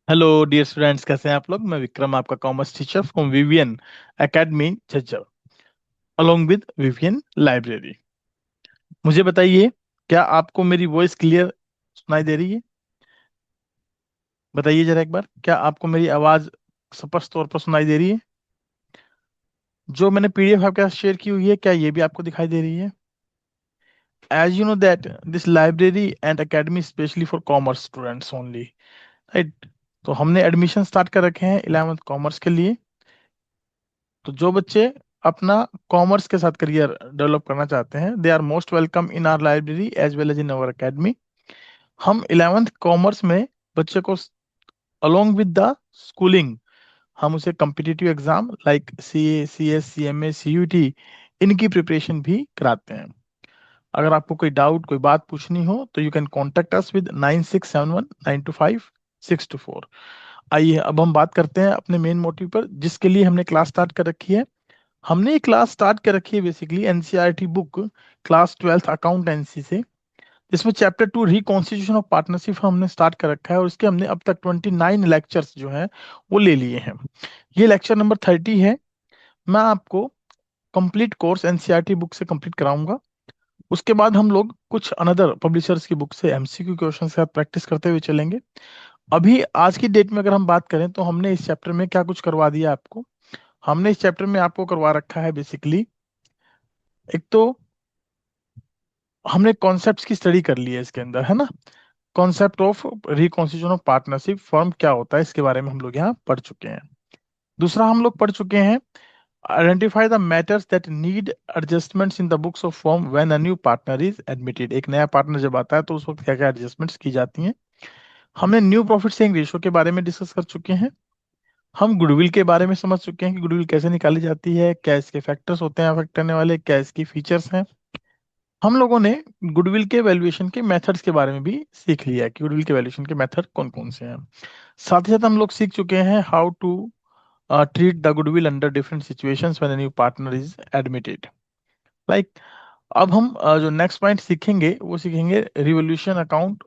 Hello dear students, कैसे हैं आप लोग। मैं विक्रम, आपका commerce teacher from Vivian academy Jhajjar, along with Vivian library. मुझे बताइए, क्या आपको मेरी वॉइस क्लियर सुनाई दे रही है? बताइए जरा एक बार, क्या आपको मेरी आवाज़ स्पष्ट तौर पर सुनाई दे रही है? जो मैंने पीडीएफ आपके साथ शेयर की हुई है, क्या ये भी आपको दिखाई दे रही है? As you know that this library and academy specially for commerce students only, right. तो हमने एडमिशन स्टार्ट कर रखे हैं 11th कॉमर्स के लिए। तो जो बच्चे अपना कॉमर्स के साथ करियर डेवलप करना चाहते हैं, they are most welcome in our library as well as in our academy. हम 11th कॉमर्स में बच्चे को अलोंग विद द स्कूलिंग, हम उसे competitive exam like C A, C S, C M A, C U T, इनकी preparation भी कराते हैं। अगर आपको कोई डाउट, कोई बात पूछनी हो तो you can contact us with 9671925624। आइए अब हम बात करते हैं अपने मेन मोटिव पर, जिसके लिए हमने क्लास स्टार्ट कर रखी है। हमने ये क्लास स्टार्ट कर रखी है basically NCERT book class 12th accountancy से, जिसमें चैप्टर 2 रिकॉन्स्टिट्यूशन ऑफ पार्टनरशिप हमने स्टार्ट कर रखा है, और इसके हमने अब तक 29 लेक्चर्स जो हैं वो ले लिए हैं। ये लेक्चर नंबर 30 है। मैं आपको कंप्लीट कोर्स एनसीईआरटी बुक से कंप्लीट कराऊंगा। उसके बाद हम लोग कुछ अनदर पब्लिशर्स की बुक से एमसीक्यू क्वेश्चन के साथ प्रैक्टिस करते हुए चलेंगे। अभी आज की डेट में अगर हम बात करें तो हमने इस चैप्टर में क्या कुछ करवा दिया आपको। हमने इस चैप्टर में आपको करवा रखा है बेसिकली, एक तो हमने कॉन्सेप्ट्स की स्टडी कर ली है इसके अंदर, है ना। Concept of reconstitution of partnership firm क्या होता है, इसके बारे में हम लोग यहाँ पढ़ चुके हैं। दूसरा हम लोग पढ़ चुके हैं identify the matters that need adjustments in the books of firm when a new partner is admitted. एक नया पार्टनर जब आता है तो उस वक्त क्या क्या एडजस्टमेंट्स की जाती हैं। हमने न्यू प्रॉफिट शेयरिंग रेशियो के बारे में डिस्कस कर चुके हैं। हम गुडविल के बारे में समझ चुके हैं कि गुडविल कैसे निकाली जाती है, क्या इसके फैक्टर्स होते हैं अफेक्ट करने वाले, क्या इसकी फीचर्स हैं। हम लोगों ने गुडविल के वैल्यूएशन के मेथड्स के बारे में भी सीख लिया है कि गुडविल के वैल्यूएशन के मेथड कौन कौन से हैं। साथ ही साथ हम लोग सीख चुके हैं how to treat the goodwill under different situations when a new partner is admitted, like. अब हम जो नेक्स्ट पॉइंट सीखेंगे वो सीखेंगे रिवोल्यूशन अकाउंट,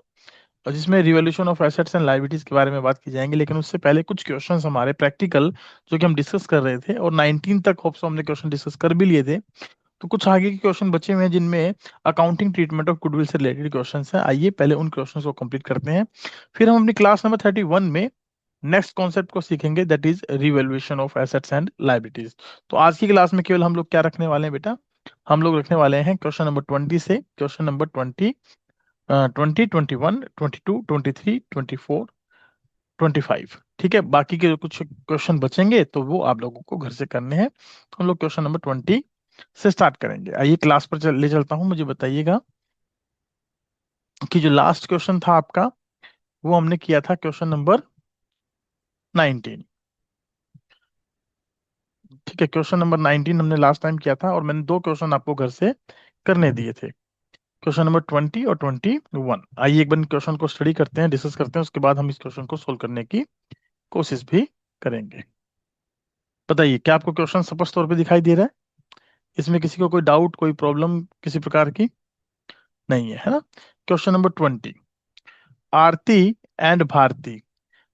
जिसमें revaluation of assets and liabilities के बारे में बात की जाएंगे। लेकिन उससे पहले कुछ क्वेश्चंस हमारे प्रैक्टिकल जो कि हम डिस्कस कर रहे थे, और 19 तक होप्स हमने क्वेश्चन डिस्कस कर भी लिए थे। तो कुछ आगे के क्वेश्चन बचे हुए हैं जिनमें अकाउंटिंग ट्रीटमेंट ऑफ गुडविल से रिलेटेड क्वेश्चन हैं। आइए पहले उन क्वेश्चन को कंप्लीट करते हैं, फिर हम अपनी क्लास नंबर 31 में नेक्स्ट कॉन्सेप्ट को सीखेंगे, that is revaluation of assets and liabilities. तो आज की क्लास में केवल हम लोग क्या रखने वाले हैं बेटा, हम लोग रखने वाले हैं क्वेश्चन नंबर 20 से क्वेश्चन नंबर 20, 20, 21, 22, 23, 24, 25। ठीक है, बाकी के जो कुछ क्वेश्चन बचेंगे तो वो आप लोगों को घर से करने हैं। तो हम लोग क्वेश्चन नंबर 20 से स्टार्ट करेंगे। आइए क्लास पर ले चलता हूँ। मुझे बताइएगा कि जो लास्ट क्वेश्चन था आपका वो हमने किया था क्वेश्चन नंबर 19। ठीक है, क्वेश्चन नंबर 19 हमने लास्ट टाइम किया था, और मैंने दो क्वेश्चन आपको घर से करने दिए थे, क्वेश्चन नंबर 20 और 21। आइए एक बार क्वेश्चन को स्टडी करते हैं, डिस्कस करते हैं, उसके बाद हम इस क्वेश्चन को सोल्व करने की कोशिश भी करेंगे। बताइए, क्या आपको क्वेश्चन स्पष्ट तौर पे दिखाई दे रहा है? इसमें किसी को कोई डाउट, कोई प्रॉब्लम किसी प्रकार की नहीं है, है ना। Question number 20, Aarti and Bharti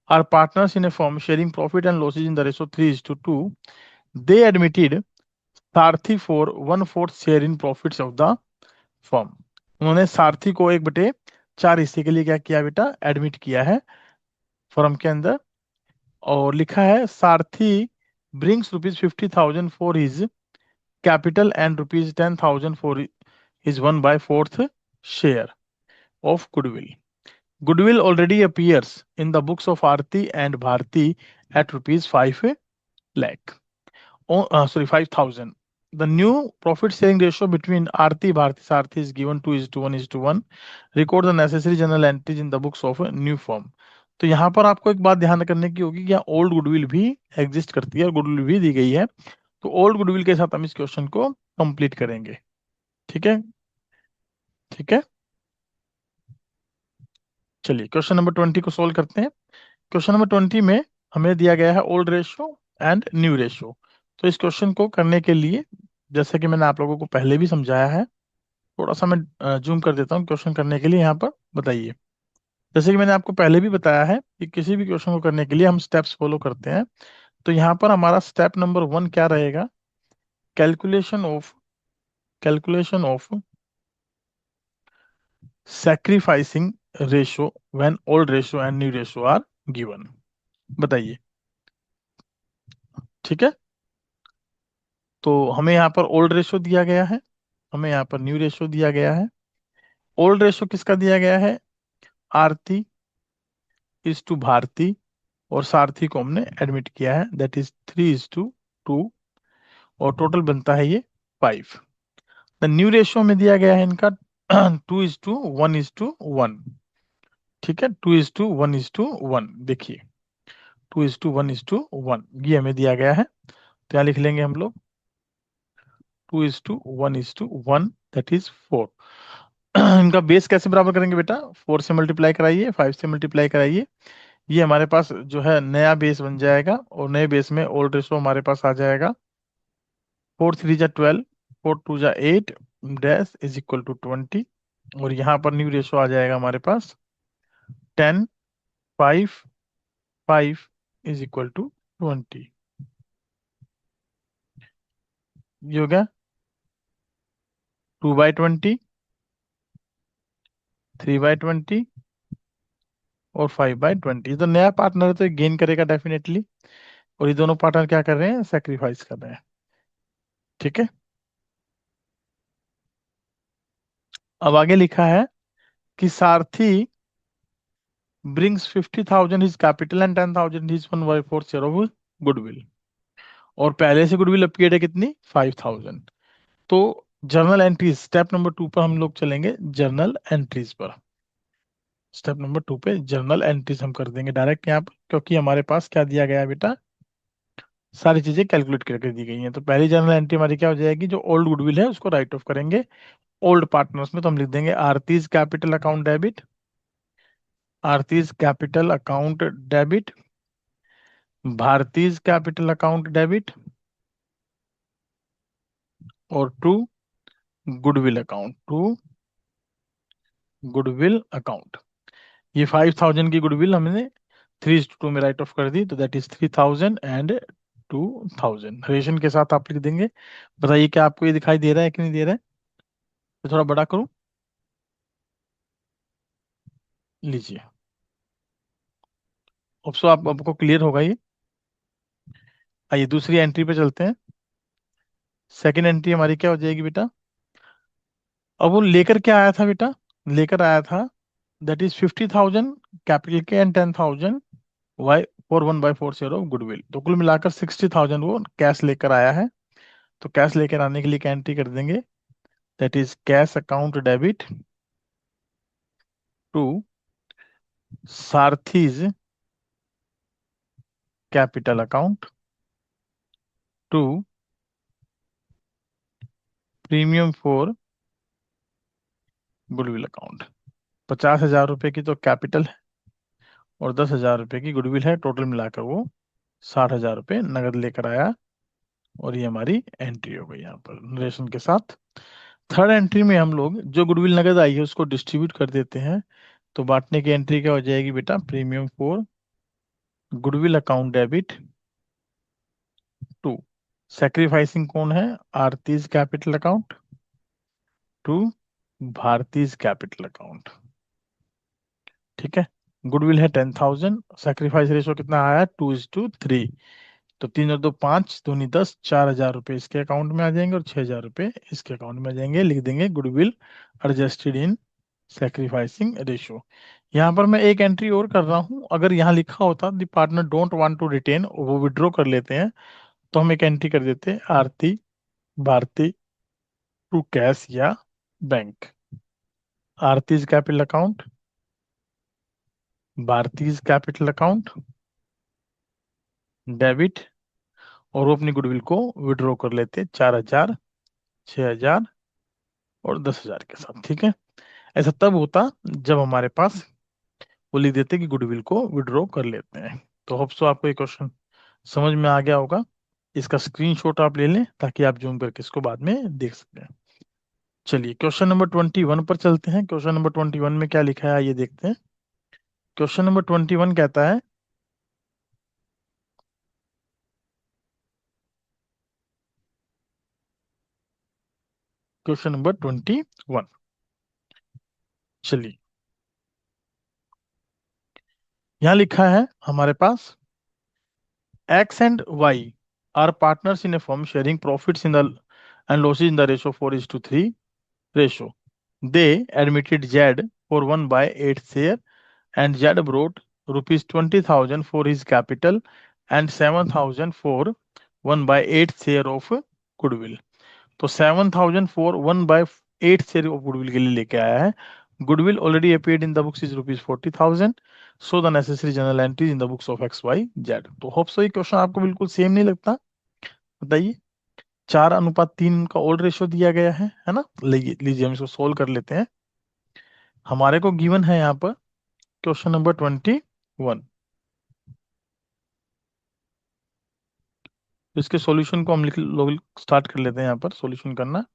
are partners in a firm sharing profit and losses in the ratio 3:2। They admitted Sarathi for 1/4 share in profits of the firm. उन्होंने सारथी को 1/4 हिस्से के लिए क्या किया बेटा, एडमिट किया है फर्म के अंदर। और लिखा है सारथी brings ₹50,000 for his capital and ₹10,000 for his 1/4 share of goodwill. Goodwill already appears in the books of Aarti and Bharti at rupees 5 lakh. Oh, sorry, 5,000. The new profit sharing ratio between Aarti Bharti Sarthi is given 2:1:1. Record the necessary journal entries in the books of a new firm. तो यहाँ पर आपको एक बात ध्यान करने की होगी कि यहाँ ओल्ड गुडविल भी एग्जिस्ट करती है और गुडविल भी दी गई है। तो ओल्ड गुडविल के साथ हम इस क्वेश्चन को कंप्लीट करेंगे। ठीक है, ठीक है। चलिए क्वेश्चन नंबर 20 को सोल्व करते हैं। क्वेश्चन नंबर 20 में हमें दिया गया है old ratio and new ratio. तो इस क्वेश्चन को करने के लिए, जैसे कि मैंने आप लोगों को पहले भी समझाया है, थोड़ा सा मैं जूम कर देता हूँ क्वेश्चन करने के लिए यहाँ पर। बताइए, जैसे कि मैंने आपको पहले भी बताया है कि किसी भी क्वेश्चन को करने के लिए हम स्टेप्स फॉलो करते हैं। तो यहाँ पर हमारा स्टेप नंबर 1 क्या रहेगा? Calculation of calculation of sacrificing ratio when old ratio and new ratio are given. बताइए। ठीक है। तो हमें यहाँ पर ओल्ड रेशो दिया गया है, हमें यहाँ पर न्यू रेशो दिया गया है। ओल्ड रेशो किसका दिया गया है? आरती इज टू भारती, और सारथी को हमने एडमिट किया है, दैट इज 3:2, और टोटल बनता है ये 5। द न्यू रेशियो में दिया गया है इनका 2:1:1। ठीक है, 2:1:1। देखिए, 2:1:1 ये हमें दिया गया है। तो यहाँ लिख लेंगे हम लोग 2:1:1, दैट इज 4। इनका बेस कैसे बराबर करेंगे बेटा? 4 से मल्टीप्लाई कराइए, 5 से मल्टीप्लाई कराइए। ये हमारे पास जो है नया बेस बन जाएगा, और नए बेस में ओल्ड रेशो हमारे पास आ जाएगा। 4 3 जा 12, 4 2 जा 8, डैश इज इक्वल टू 20। और यहाँ पर न्यू रेशो आ जाएगा हमारे पास 10 5 5 इज इक्वल टू 20। ये हो गया 2/20, 3/20 और 5/20। ये तो नया पार्टनर है तो गेन करेगा डेफिनेटली, और ये दोनों पार्टनर क्या कर रहे हैं? सेक्रीफाइस कर रहे हैं। ठीक है। अब आगे लिखा है कि सारथी brings 50,000 his capital and 10,000 his 1/4 share of goodwill, और पहले से गुडविल अपीयर्ड है कितनी? 5,000। तो जर्नल एंट्रीज स्टेप नंबर 2 पर हम लोग चलेंगे, जर्नल एंट्रीज पर। स्टेप नंबर 2 पे जर्नल एंट्रीज हम कर देंगे डायरेक्ट यहाँ पर, क्योंकि हमारे पास क्या दिया गया है बेटा? सारी चीजें कैलकुलेट करके दी गई हैं। तो पहली जर्नल एंट्री हमारी क्या हो जाएगी? जो ओल्ड गुडविल है उसको राइट ऑफ करेंगे ओल्ड पार्टनर्स में। तो हम लिख देंगे Aarti's capital account debit, Aarti's capital account debit, Bharti's capital account debit, और टू गुडविल अकाउंट। ये 5,000 की गुडविल हमने 3:2 में राइट ऑफ कर दी, तो दैट इज 3,000 एंड 2,000 रेशन के साथ आप लिख देंगे। बताइए क्या आपको ये दिखाई दे रहा है कि नहीं दे रहा है? तो थोड़ा बड़ा करूं, लीजिए। ऑप्शन आपको क्लियर होगा ये। आइए दूसरी एंट्री पे चलते हैं। सेकंड एंट्री हमारी क्या हो जाएगी बेटा? अब वो लेकर क्या आया था बेटा? लेकर आया था दैट इज 50,000 कैपिटल के and 10,000 Y for 1/4 share of goodwill. तो कुल मिलाकर 60,000 वो कैश लेकर आया है। तो कैश लेकर आने के लिए क्या एंट्री कर देंगे? That is cash account debit to Sarathi's capital account to premium for goodwill account. 50,000 रुपए की तो कैपिटल है, और 10,000 रुपए की गुडविल है, टोटल मिलाकर वो 60,000 रुपए नगद लेकर आया। और ये हमारी एंट्री हो गई यहाँ पर नरेशन के साथ। थर्ड एंट्री में हम लोग जो गुडविल नगद आई है उसको डिस्ट्रीब्यूट कर देते हैं। तो बांटने की एंट्री क्या हो जाएगी बेटा? Premium for goodwill account debit to sacrificing कौन है? Aarti's capital account to Bharti's capital account. ठीक है। गुडविल है 10,000, सेक्रीफाइस रेशो कितना आया? 2:3। तो 3 और 2 5, दूनी 10, 4,000 रुपये इसके अकाउंट में आ जाएंगे और 6,000 रुपये इसके अकाउंट में आ जाएंगे। लिख देंगे goodwill adjusted in sacrificing ratio. यहाँ पर मैं एक एंट्री और कर रहा हूँ, अगर यहाँ लिखा होता the partner don't want to retain, वो विड्रॉ कर लेते हैं, तो हम एक एंट्री कर देते हैं आरती भारती टू कैश या bank. Aarti's capital account, Bharti's capital account debit, और वो अपनी गुडविल को विड्रॉ कर लेते 4,000, 6,000 और 10,000 के साथ। ठीक है। ऐसा तब होता जब हमारे पास वो लिख देते कि गुडविल को विड्रॉ कर लेते हैं। तो होप सो आपको ये क्वेश्चन समझ में आ गया होगा। इसका स्क्रीनशॉट आप ले लें ताकि आप जूम करके इसको बाद में देख सकें। चलिए क्वेश्चन नंबर 21 पर चलते हैं। क्वेश्चन नंबर 21 में क्या लिखा है ये देखते हैं। क्वेश्चन नंबर 21 कहता है, क्वेश्चन नंबर 21, चलिए यहाँ लिखा है हमारे पास, X and Y are partners in a firm sharing profits in the and losses in the ratio 4:3 ratio. They admitted Z for 1/8 share, and Z brought rupees 20,000 for his capital and 7,000 for 1/8 share of goodwill. तो 7,000 for 1/8 share of goodwill के लिए लेके आया है. Goodwill already appeared in the books is rupees 40,000. So the necessary journal entries in the books of X, Y, Z. तो hope so ये question आपको बिल्कुल सेम नहीं लगता? बताइए. 4:3 का ओल्ड रेशियो दिया गया है ना. लीजिए हम इसको सोल्व कर लेते हैं. हमारे को गिवन है यहाँ पर क्वेश्चन नंबर 21. इसके सॉल्यूशन को हम लिख लोग स्टार्ट कर लेते हैं. यहाँ पर सॉल्यूशन करना,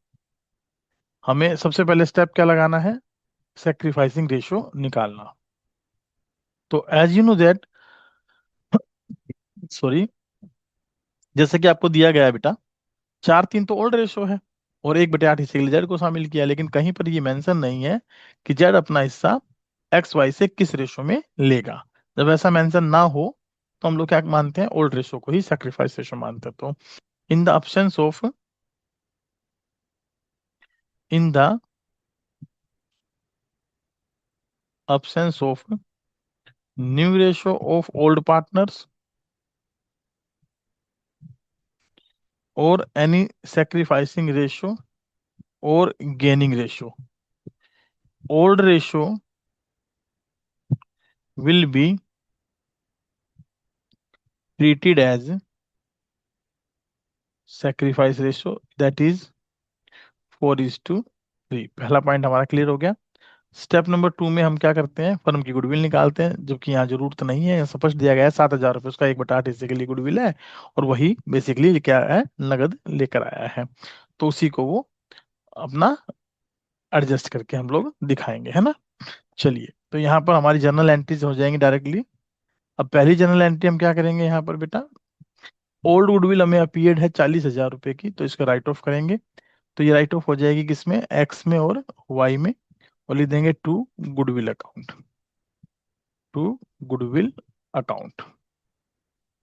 हमें सबसे पहले स्टेप क्या लगाना है, सेक्रीफाइसिंग रेशियो निकालना. तो as you know that, sorry, जैसे कि आपको दिया गया है बेटा, 4:3 तो ओल्ड रेशियो है और 1/8 हिस्से के लिए जेड को शामिल किया, लेकिन कहीं पर ये मेंशन नहीं है कि जेड अपना हिस्सा एक्स वाई से किस रेशियो में लेगा. जब ऐसा मेंशन ना हो तो हम लोग क्या मानते हैं, ओल्ड रेशियो को ही सैक्रिफाइस रेशियो मानते हैं. तो in the absence of in the absence of new ratio of old partners और एनी सैक्रिफाइसिंग रेशियो और gaining ratio, old ratio will be treated as sacrifice ratio, that is 4:3. पहला point हमारा clear हो गया. Step number 2 में हम क्या करते हैं, फर्म की गुडविल निकालते हैं, जबकि यहाँ जरूरत नहीं है. यहाँ स्पष्ट दिया गया है 7,000 रुपये उसका 1/8 हिस्से के लिए गुडविल है और वही बेसिकली क्या है, नगद लेकर आया है. तो उसी को वो अपना एडजस्ट करके हम लोग दिखाएंगे, है ना. चलिए, तो यहाँ पर हमारी जर्नल एंट्रीज हो जाएंगी डायरेक्टली. अब पहली जर्नल एंट्री हम क्या करेंगे यहाँ पर बेटा, ओल्ड गुडविल हमें अपीयर्ड है 40,000 रुपए की, तो इसका राइट ऑफ करेंगे. तो ये राइट ऑफ हो जाएगी किसमें, एक्स में और वाई में, और लिख देंगे to goodwill account, to goodwill account.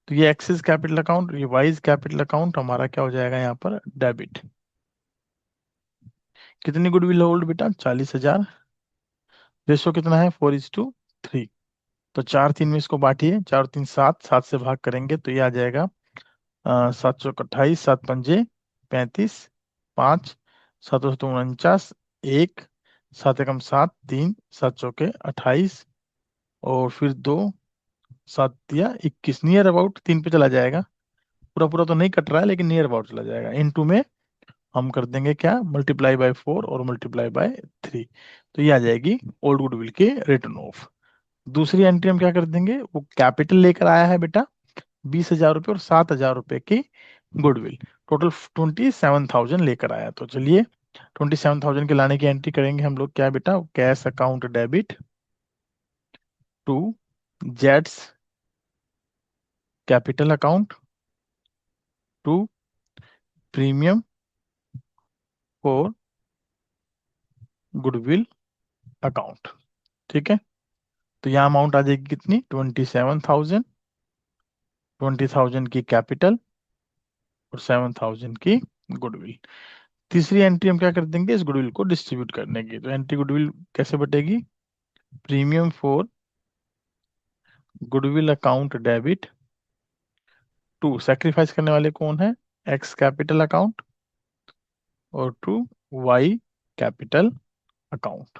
तो ये एक्सिस कैपिटल अकाउंट, ये वाइज कैपिटल अकाउंट हमारा क्या हो जाएगा यहाँ पर, डेबिट. कितनी गुडविल होल्ड बेटा, 40,000. रेशो कितना है, 4:3. तो 4:3 में इसको बांटिए, 4 3 7, 7 से भाग करेंगे तो ये आ जाएगा 7 चौक 28, 7 पंजे 35, 5 7 7 49, 1 7 एकम 7 3, 7 चौके 28, और फिर 2 7 या 21, नियर अबाउट 3 पे चला जाएगा. पूरा पूरा तो नहीं कट रहा है लेकिन नियर अबाउट चला जाएगा. इनटू में हम कर देंगे क्या, ×4 और ×3. तो ये आ जाएगी ओल्ड गुडविल के रिटर्न ऑफ. दूसरी एंट्री हम क्या कर देंगे, वो कैपिटल लेकर आया है बेटा 20,000 रुपये और 7,000 रुपये की गुडविल, टोटल 27,000 लेकर आया. तो चलिए 27,000 के लाने की एंट्री करेंगे हम लोग, क्या बेटा, कैश अकाउंट डेबिट टू जेट्स capital account to premium for goodwill account. ठीक है. तो यहाँ अमाउंट आ जाएगी कितनी, 27,000, 20,000 की कैपिटल और 7,000 की गुडविल. तीसरी एंट्री हम क्या कर देंगे, इस गुडविल को डिस्ट्रीब्यूट करने की. तो एंट्री गुडविल कैसे बटेगी, premium for goodwill account debit to, sacrifice करने वाले कौन है, एक्स कैपिटल अकाउंट, और टू वाई कैपिटल अकाउंट.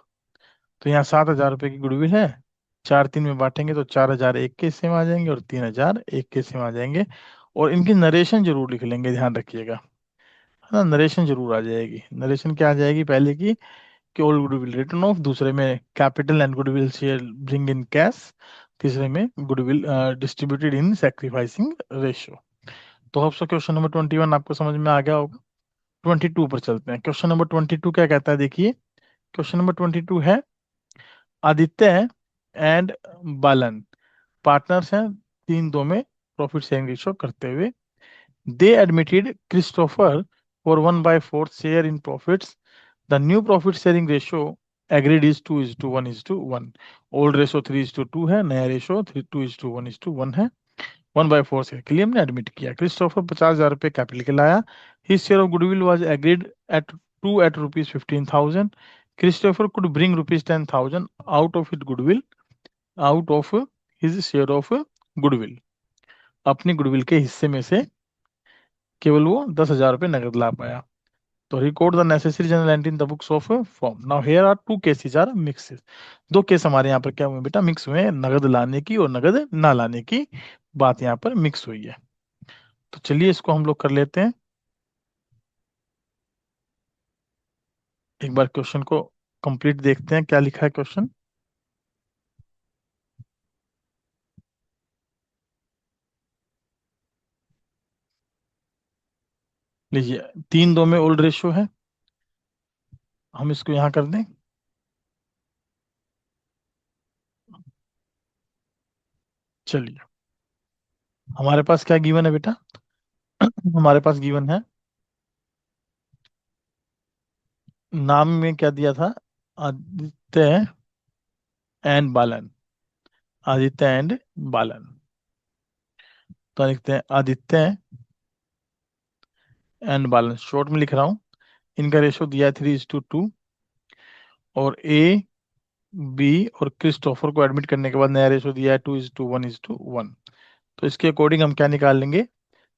तो यहाँ 7,000 रुपये की गुडविल है, 4 3 में बांटेंगे तो 4,000 एक के हिस्से में आ जाएंगे और 3,000 एक के हिस्से में आ जाएंगे. और इनकी नरेशन जरूर लिख लेंगे, ध्यान रखिएगा, है ना. नरेशन जरूर आ जाएगी. नरेशन क्या आ जाएगी, पहले की कि ओल्ड गुडविल रिटर्न ऑफ, दूसरे में capital and goodwill share bring in cash, तीसरे में goodwill distributed in sacrificing ratio. तो होप सो क्वेश्चन नंबर 21 आपको समझ में आ गया होगा. 22 पर चलते हैं. क्वेश्चन नंबर 22 क्या कहता है, देखिए. क्वेश्चन नंबर 22 है, आदित्य एंड बालन पार्टनर्स हैं, 3-2 में प्रॉफिट शेयरिंग रेशियो करते हुए। They admitted Christopher for 1/4 share in profits. The new profit sharing ratio agreed is 2:1:1। Old ratio 3:2 है, नया रेशो 2:1:1 है। 1/4 शेयर के लिए हमने एडमिट किया। क्रिस्टोफर 50,000 रुपये कैपिटल के लाया। His share of goodwill was agreed at ₹15,000। Christopher could bring ₹10,000 out of it goodwill, out of his share of goodwill. अपनी गुडविल के हिस्से में से केवल वो 10,000 रुपये नगद ला पाया। तो record the necessary journal entry in the books of firm. Now here are two cases are mixes. दो केस हमारे यहाँ पर क्या हुए बेटा, मिक्स हुए हैं, नगद लाने की और नगद ना लाने की बात यहाँ पर मिक्स हुई है। तो चलिए इसको हम लोग कर लेते हैं। एक बार क्वेश्चन को कंप्लीट देखते हैं, क्या लिखा है क्वेश्चन। लीजिए, 3:2 में ओल्ड रेशियो है, हम इसको यहाँ कर दें। चलिए, हमारे पास क्या गिवन है बेटा, हमारे पास गिवन है, नाम में क्या दिया था, आदित्य एंड बालन। आदित्य एंड बालन, तो लिखते हैं आदित्य एंड बालन, शॉर्ट में लिख रहा हूँ। इनका रेशो दिया है 3:2। और ए, बी और क्रिस्टोफर को एडमिट करने के बाद नया रेशो दिया है 2:1:1। तो इसके अकॉर्डिंग हम क्या निकाल लेंगे,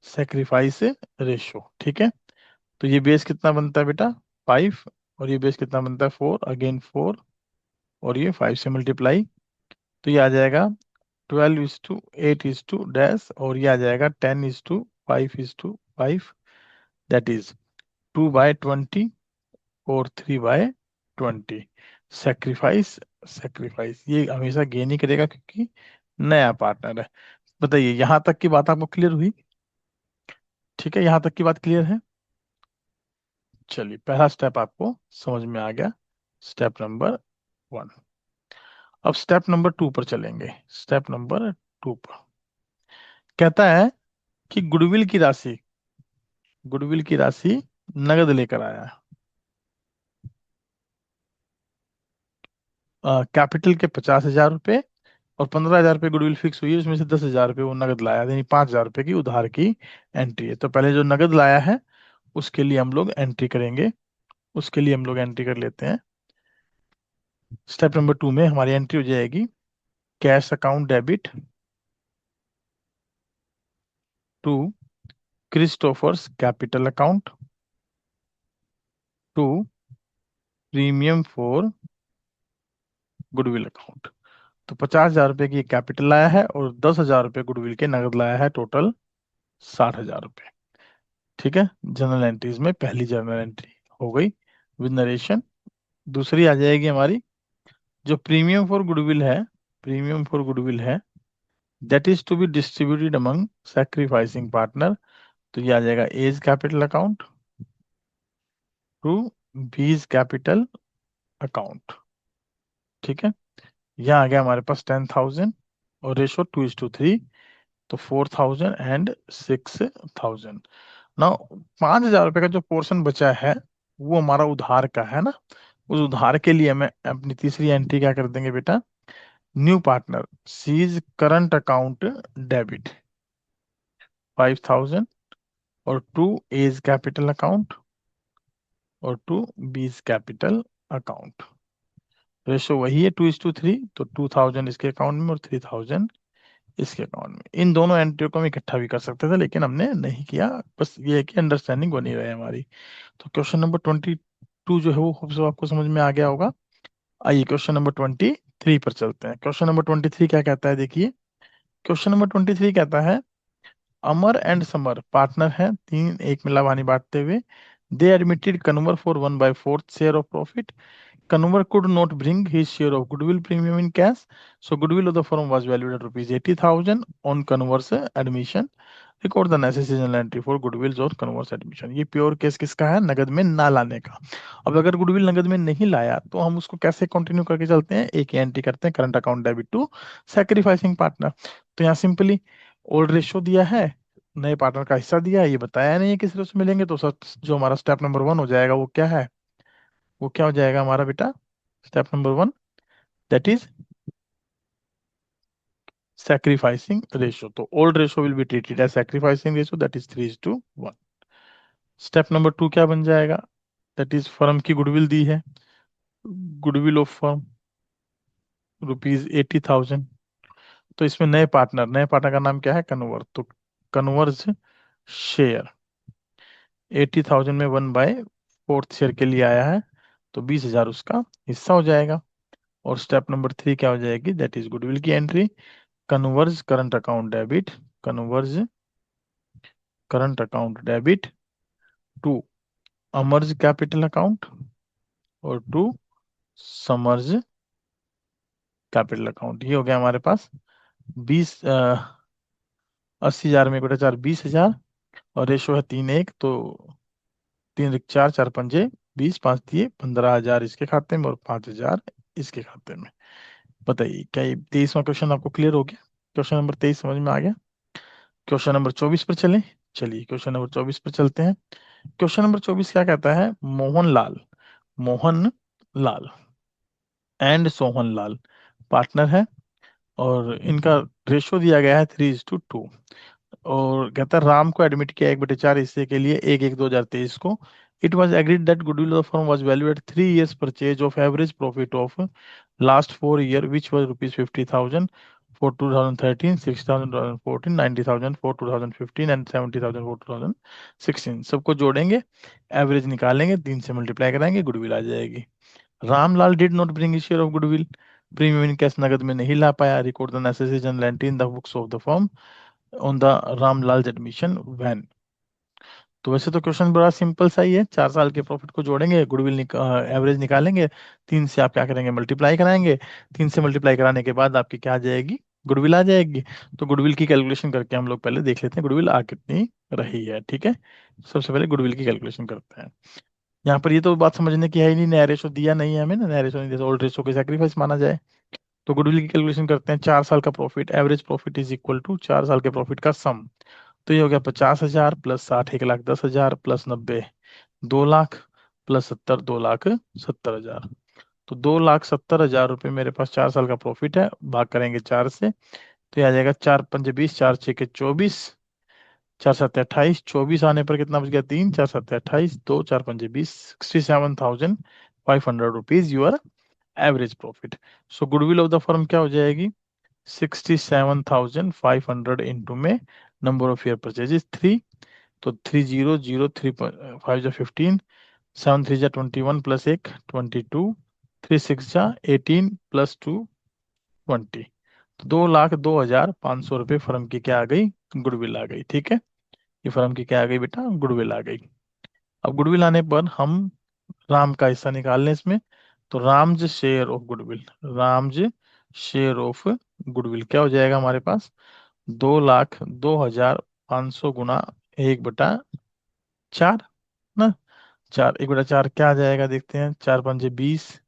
सेक्रीफाइस रेशो। ठीक है, तो ये बेस कितना बनता है बेटा, 5। और ये बेस कितना बनता है, 4, अगेन 4, और ये 5 से मल्टीप्लाई। तो ये आ जाएगा 12:8:डैश, और ये आ जाएगा 10:5:5। दैट इज 2/20 और 3/20। सेक्रीफाइस, सेक्रीफाइस ये हमेशा गेन ही करेगा क्योंकि नया पार्टनर है। बताइए, यहां तक की बात आपको क्लियर हुई। ठीक है, यहां तक की बात क्लियर है। चलिए, पहला स्टेप आपको समझ में आ गया, स्टेप नंबर 1। अब स्टेप नंबर 2 पर चलेंगे। स्टेप नंबर 2 पर कहता है कि गुडविल की राशि नगद लेकर आया है। कैपिटल के 50,000 रुपये और 15,000 रुपये गुडविल फिक्स हुई है, उसमें से 10,000 रुपये वो नगद लाया, यानी 5,000 रुपये की उधार की एंट्री है। तो पहले जो नगद लाया है उसके लिए हम लोग एंट्री करेंगे, उसके लिए हम लोग एंट्री कर लेते हैं। स्टेप नंबर 2 में हमारी एंट्री हो जाएगी, cash account debit to Christopher's capital account to premium for goodwill account. तो 50,000 रुपये की कैपिटल लाया है और 10,000 रुपये गुडविल के नगद लाया है, टोटल 60,000 रुपये। ठीक है, जनरल एंट्रीज में पहली जनरल एंट्री हो गई विद नरेशन। दूसरी आ जाएगी हमारी, जो प्रीमियम फॉर गुडविल है, प्रीमियम फॉर गुडविल है, that is to be distributed among sacrificing partner. तो ये आ जाएगा A's capital account to B's capital account. ठीक है, यहाँ आ गया हमारे पास 10,000 और रेशो 2:3, तो 4,000 एंड 6,000। ना 5,000 रुपये का जो पोर्शन बचा है वो हमारा उधार का है ना। उस उधार के लिए हमें अपनी तीसरी एंट्री क्या कर देंगे बेटा, new partner C's current account debit 5,000 और टू एज कैपिटल अकाउंट और to B's capital account. Ratio वही है 2:3, तो 2,000 इसके अकाउंट में और 3,000 इसके अकाउंट में। इन दोनों एंट्रियों को हम इकट्ठा भी कर सकते थे लेकिन हमने नहीं किया, बस ये है कि अंडरस्टैंडिंग बनी रहे हमारी। तो क्वेश्चन नंबर 22 जो है वो खूब आपको समझ में आ गया होगा। आइए क्वेश्चन नंबर 23 पर चलते हैं। क्वेश्चन नंबर 23 क्या कहता है, देखिए। क्वेश्चन नंबर 23 कहता है, अमर एंड समर पार्टनर हैं, तीन एक में लाभानी बांटते हुए। They admitted Conver for 1/4 share of profit. conver could not bring his share of goodwill premium in cash, so goodwill of the firm was valued at rupees 80,000 on converse admission. Record the necessary journal entry for goodwill और converse admission. ये pure case किसका है? नगद में ना लाने का। अब अगर गुडविल नगद में नहीं लाया तो हम उसको कैसे कंटिन्यू करके चलते हैं? एक ही एंट्री करते हैं, current account debit to sacrificing partner. तो यहाँ सिंपली ओल्ड रेशियो दिया है, नए पार्टनर का हिस्सा दिया है, ये बताया नहीं है किस रेशियो से मिलेंगे, तो सर जो हमारा स्टेप नंबर 1 हो जाएगा वो क्या है? वो क्या हो जाएगा हमारा बेटा? Step number 1 that is sacrificing ratio. तो old ratio will be treated as sacrificing ratio, that is 3:1. Step number 2 क्या बन जाएगा? दैट इज फर्म की गुडविल दी है, गुडविल ऑफ फर्म ₹80,000। तो इसमें नए पार्टनर का नाम क्या है? कन्वर। तो कन्वर्स शेयर 80,000 में 1/4 शेयर के लिए आया है, तो 20,000 उसका हिस्सा हो जाएगा। और स्टेप नंबर 3 क्या हो जाएगी? दैट इज गुडविल की entry, Kanwar's current account debit, Kanwar's current account debit to Amar's capital account और टू समर्ज कैपिटल अकाउंट। ये हो गया हमारे पास 80,000 में 1/4 20,000, और रेशो है 3:1, तो 3 × 4 4 × 5 20, 5 दिए 15,000 इसके खाते में और 5,000 इसके खाते में। बताइए क्या ये 23वां क्वेश्चन आपको क्लियर हो गया? क्वेश्चन नंबर 23 समझ में आ गया? क्वेश्चन नंबर 24 पर चलें। चलिए क्वेश्चन नंबर 24 पर चलते हैं। क्वेश्चन नंबर 24 क्या कहता है? मोहन लाल एंड सोहन लाल पार्टनर है, और इनका रेशो दिया गया है 3:2। और कहता है राम को एडमिट किया 1/4 हिस्से के लिए 1/1/2023 को। It was agreed that goodwill of firm was value at 3 years purchase of average profit of last 4 year which was ₹50,000 for 2013, 60,000 2014, 90,000 for 2015 and 70,000 for 2016। सबको जोड़ेंगे, एवरेज निकालेंगे, 3 से मल्टीप्लाई कराएंगे, गुडविल आ जाएगी। Ramlal did not bring share of goodwill premium in cash, नगद में नहीं ला पाया। Record the necessary journal entry in the books of the firm on the Ramlal admission when. तो वैसे तो क्वेश्चन बड़ा सिंपल सा ही है, 4 साल के प्रॉफिट को जोड़ेंगे, गुडविल एवरेज निकालेंगे, 3 से आप क्या करेंगे? मल्टीप्लाई कराएंगे। 3 से मल्टीप्लाई कराने के बाद आपकी क्या आ जाएगी? गुडविल आ जाएगी। तो गुडविल की कैलकुलेशन करके हम लोग पहले देख लेते हैं गुडविल आ कितनी रही है। ठीक है, सबसे पहले गुडविल की कैलकुलेशन करते हैं। यहाँ पर ये तो बात समझने की है ही नहीं, नया रेशो दिया नहीं है हमें ना, नया रेशो नहीं दिया, ओल्ड रेशो के सैक्रिफाइस माना जाए। तो गुडविल की कैलकुलेशन करते हैं। 4 साल का profit, average profit is equal to 4 साल के प्रॉफिट का सम। तो ये हो गया 50,000 प्लस 60 1,10,000 प्लस 90 2 लाख प्लस 70 2,70,000। तो 2,70,000 रुपये मेरे पास 4 साल का प्रॉफिट है। भाग करेंगे 4 से, तो ये आ जाएगा 4×5 20, 4×6 24, 4×7 28, 24 आने पर कितना बच गया? 3, 4×7 28, 2, 4×5 20, 67,500 rupees your average profit. So goodwill of the firm क्या हो जाएगी? 67,500 इंटू में नंबर ऑफ ईयर परचेजेस 3, तो 3,003 5 जा 15, 7 3 जा 21 प्लस 1 22, 3 6 जा 18 प्लस 2 20। तो 2,02,500 रुपये फर्म की क्या आ गई? गुडविल आ गई। ठीक है, ये फर्म की क्या आ गई बेटा? गुडविल आ गई। अब गुडविल आने पर हम राम का हिस्सा निकाल लें इसमें। तो Ram's share of goodwill, Ram's share of goodwill क्या हो जाएगा हमारे पास? 2,02,500 गुना 1/4 ना, 1/4 क्या आ जाएगा? देखते हैं। 4×5 20,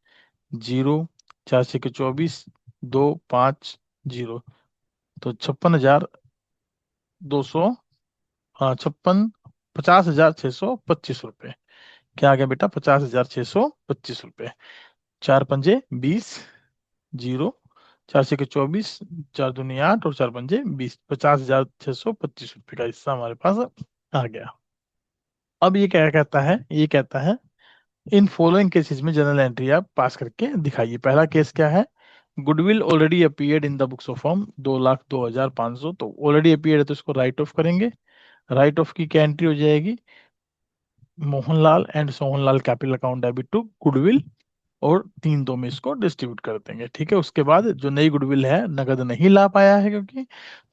0, 4×6 24, 2 5 0, तो 56,200, हाँ 50,625 रुपये। क्या आ गया बेटा? 50,625 रुपये। 4×5 20, 0, 4×6 24, 4×2 8 और 4×5 20, 50,625 रुपये का हिस्सा हमारे पास आ गया। अब ये क्या कहता है? ये कहता है इन फॉलोइंग केसेस में जनरल एंट्री आप पास करके दिखाइए। पहला केस क्या है? Goodwill already appeared in the books of firm 2,02,500, तो ऑलरेडी अपीयर्ड है तो इसको राइट ऑफ करेंगे। राइट ऑफ की क्या एंट्री हो जाएगी? Mohanlal and Sohanlal capital account debit to goodwill, और 3-2 में इसको डिस्ट्रीब्यूट कर देंगे। ठीक है, उसके बाद जो नई गुडविल है नगद नहीं ला पाया है क्योंकि,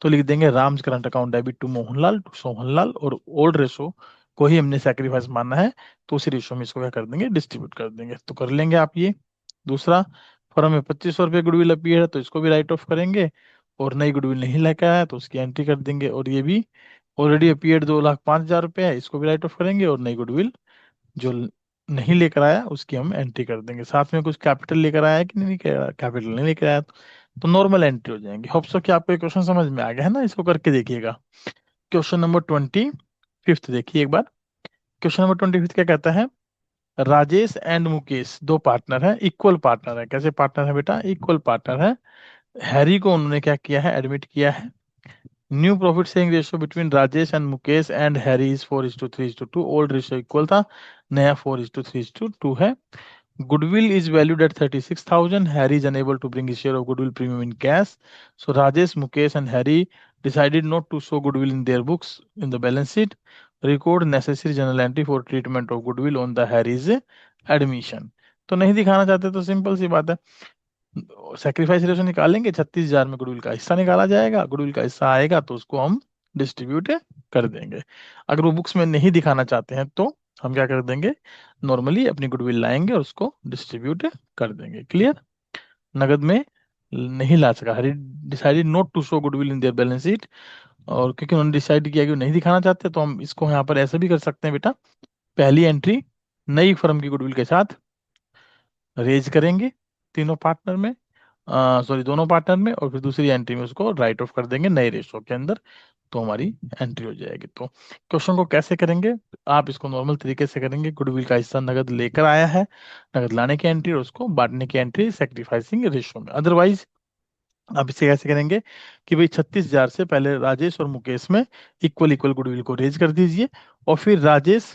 तो लिख देंगे Ram's current account debit to Mohanlal to Sohanlal, और ओल्ड रेशो को ही हमने सैक्रिफाइस मानना है, तो उसी रेशो में इसको क्या कर देंगे? डिस्ट्रीब्यूट कर देंगे। तो कर लेंगे आप ये। दूसरा, फर्म में 2500 रुपये गुडविल अपीयर है तो इसको भी राइट ऑफ करेंगे, और नई गुडविल नहीं लेकर आया तो उसकी एंट्री कर देंगे। और ये भी ऑलरेडी अपीयर 2,05,000 रुपये है, इसको भी राइट ऑफ करेंगे, और नई गुडविल जो नहीं लेकर आया उसकी हम एंट्री कर देंगे। साथ में कुछ कैपिटल लेकर आया है कि नहीं, कैपिटल नहीं लेकर आया तो नॉर्मल एंट्री हो जाएंगी। होप सो कि आपको ये क्वेश्चन समझ में आ गया है ना, इसको करके देखिएगा। क्वेश्चन नंबर 25 देखिए एक बार। क्वेश्चन नंबर 25 क्या कहता है, राजेश एंड मुकेश दो पार्टनर हैं, इक्वल पार्टनर है। कैसे पार्टनर है बेटा, इक्वल पार्टनर है। हैरी को उन्होंने क्या किया है, एडमिट किया है। New profit sharing ratio between Rajesh and Mukesh and Harry is 4:3:2। Old ratio equal था, नया 4:3:2 है। Goodwill is valued at 36,000. Harry is unable to bring his share of goodwill premium in cash. So Rajesh, Mukesh, and Harry decided not to show goodwill in their books in the balance sheet. Record necessary journal entry for treatment of goodwill on the Harry's admission. तो नहीं दिखाना चाहते तो simple सी बात है, sacrifice ratio निकालेंगे, 36,000 में goodwill का हिस्सा निकाला जाएगा, गुडविल का हिस्सा आएगा तो उसको हम डिस्ट्रीब्यूट कर देंगे। अगर वो बुक्स में नहीं दिखाना चाहते हैं तो हम क्या कर देंगे, नॉर्मली अपनी गुडविल लाएंगे और उसको डिस्ट्रीब्यूट कर देंगे। क्लियर। नगद में नहीं ला सका, Hari decided not to show goodwill in their balance sheet, और क्योंकि उन्होंने डिसाइड किया कि वो नहीं दिखाना चाहते तो हम इसको यहाँ पर ऐसा भी कर सकते हैं बेटा, पहली एंट्री नई फर्म की गुडविल के साथ रेज करेंगे तीनों पार्टनर में, सॉरी दोनों पार्टनर में, और फिर दूसरी एंट्री में उसको राइट ऑफ कर देंगे नए रेशो के अंदर, तो हमारी एंट्री हो जाएगी। तो क्वेश्चन को कैसे करेंगे, आप इसको नॉर्मल तरीके से करेंगे, गुडविल का हिस्सा नगद लेकर आया है, नगद लाने की एंट्री और उसको बांटने की एंट्री सेक्रीफाइसिंग रेशो में। अदरवाइज आप इसे कैसे करेंगे कि भाई 36,000 से पहले राजेश और मुकेश में इक्वल इक्वल गुडविल को रेज कर दीजिए, और फिर राजेश,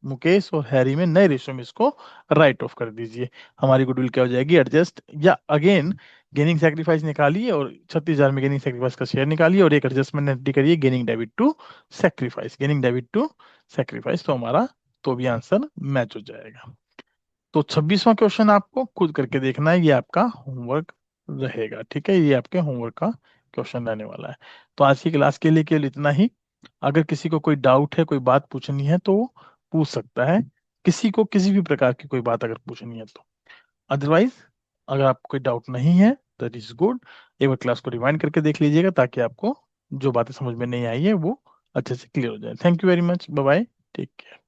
मुकेश और हैरी में नए रेशो में इसको राइट ऑफ कर दीजिए। हमारी गुडविल क्या हो जाएगी, एडजस्ट, या अगेन गेनिंग सेक्रीफाइस निकालिए और 36,000 में गेनिंग सेक्रीफाइस का शेयर निकालिए और एक एडजस्टमेंट एंट्री करिए, gaining debit to sacrifice, gaining debit to sacrifice, तो हमारा तो भी आंसर मैच हो जाएगा। तो 26वां क्वेश्चन आपको खुद करके देखना है, ये आपका होमवर्क रहेगा। ठीक है, ये आपके होमवर्क का क्वेश्चन रहने वाला है। तो आज की क्लास के लिए केवल इतना ही। अगर किसी को कोई डाउट है, कोई बात पूछनी है तो वो पूछ सकता है, किसी को किसी भी प्रकार की कोई बात अगर पूछनी है तो। अदरवाइज अगर आपको कोई डाउट नहीं है दैट इज गुड, एक बार क्लास को रिवाइंड करके देख लीजिएगा ताकि आपको जो बातें समझ में नहीं आई है वो अच्छे से क्लियर हो जाए। Thank you very much, bye bye, take care.